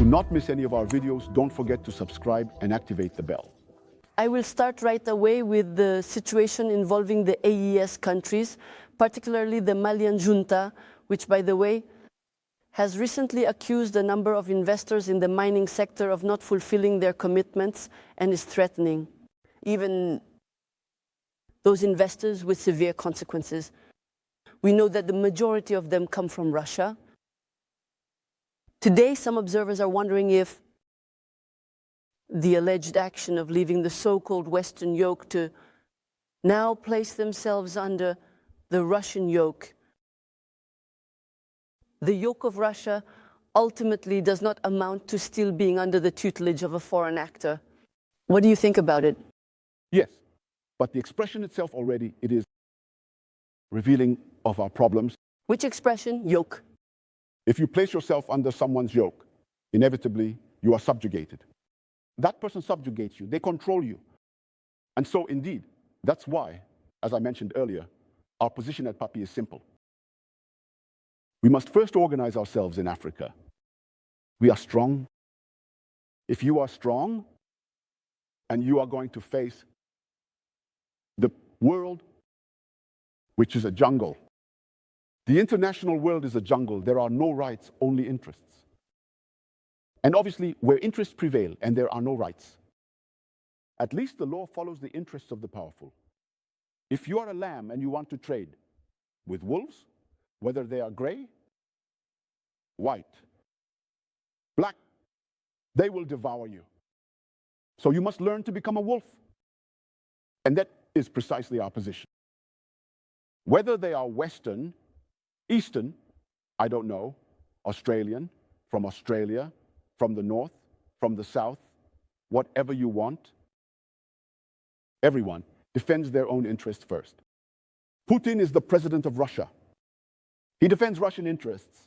To not miss any of our videos, don't forget to subscribe and activate the bell. I will start right away with the situation involving the AES countries, particularly the Malian junta, which, by the way, has recently accused a number of investors in the mining sector of not fulfilling their commitments and is threatening even those investors with severe consequences. We know that the majority of them come from Russia. Today, some observers are wondering if the alleged action of leaving the so-called Western yoke to now place themselves under the Russian yoke. The yoke of Russia ultimately does not amount to still being under the tutelage of a foreign actor. What do you think about it? Yes, but the expression itself already, it is revealing of our problems. Which expression? Yoke. If you place yourself under someone's yoke, inevitably you are subjugated. That person subjugates you, they control you. And so indeed, that's why, as I mentioned earlier, our position at PAPI is simple. We must first organize ourselves in Africa. We are strong. If you are strong and you are going to face the world, which is a jungle. The international world is a jungle. There are no rights, only interests. And obviously, where interests prevail and there are no rights, at least the law follows the interests of the powerful. If you are a lamb and you want to trade with wolves, whether they are gray, white, black, they will devour you. So you must learn to become a wolf. And that is precisely our position. Whether they are Western, Eastern, I don't know, Australian, from Australia, from the North, from the South, whatever you want, everyone defends their own interest first. Putin is the president of Russia. He defends Russian interests.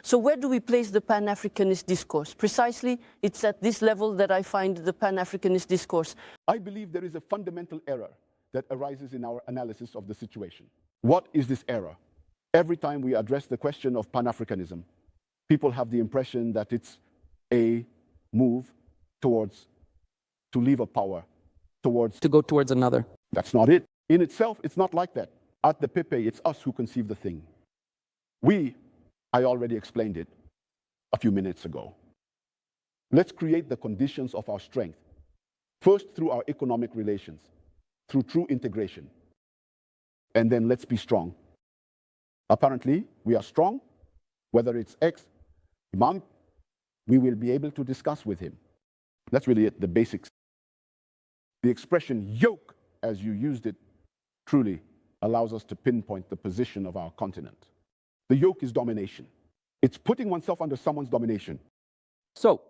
So where do we place the Pan-Africanist discourse? Precisely, it's at this level that I find the Pan-Africanist discourse. I believe there is a fundamental error that arises in our analysis of the situation. What is this error? Every time we address the question of Pan-Africanism, people have the impression that it's a move towards, to leave a power, towards... to go towards another. That's not it. In itself, it's not like that. At the PPE, it's us who conceive the thing. I already explained it a few minutes ago. Let's create the conditions of our strength, first through our economic relations, through true integration, and then let's be strong. Apparently, we are strong. Whether it's Imam, we will be able to discuss with him. That's really it, the basics. The expression yoke, as you used it, truly allows us to pinpoint the position of our continent. The yoke is domination. It's putting oneself under someone's domination. So,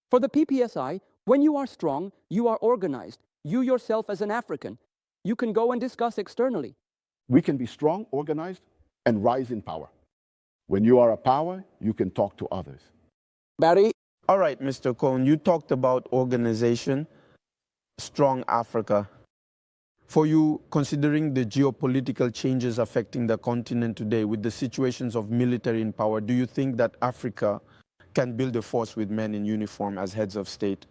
for the PPSI, when you are strong, you are organized. You yourself as an African, you can go and discuss externally. We can be strong, organized, and rise in power. When you are a power, you can talk to others. Barry? All right, Mr. Cohn, you talked about organization, strong Africa. For you, considering the geopolitical changes affecting the continent today with the situations of military in power, do you think that Africa can build a force with men in uniform as heads of state?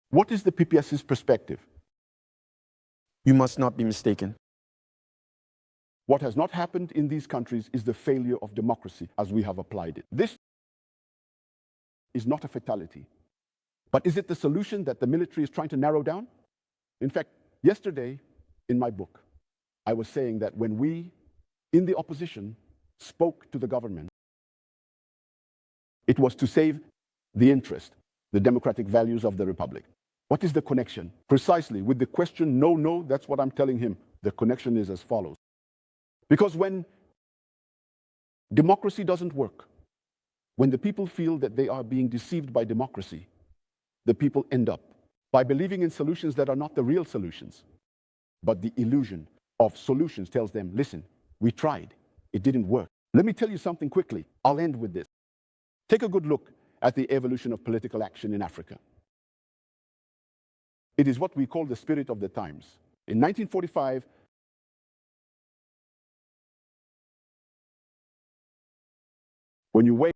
What is the PPS's perspective? You must not be mistaken. What has not happened in these countries is the failure of democracy as we have applied it. This is not a fatality. But is it the solution that the military is trying to narrow down? In fact, yesterday, in my book, I was saying that when we, in the opposition, spoke to the government, it was to save the interest, the democratic values of the Republic. What is the connection? Precisely with the question, no, that's what I'm telling him. The connection is as follows. Because when democracy doesn't work, when the people feel that they are being deceived by democracy, the people end up by believing in solutions that are not the real solutions. But the illusion of solutions tells them, listen, we tried, it didn't work. Let me tell you something quickly. I'll end with this. Take a good look at the evolution of political action in Africa. It is what we call the spirit of the times. In 1945, when you wait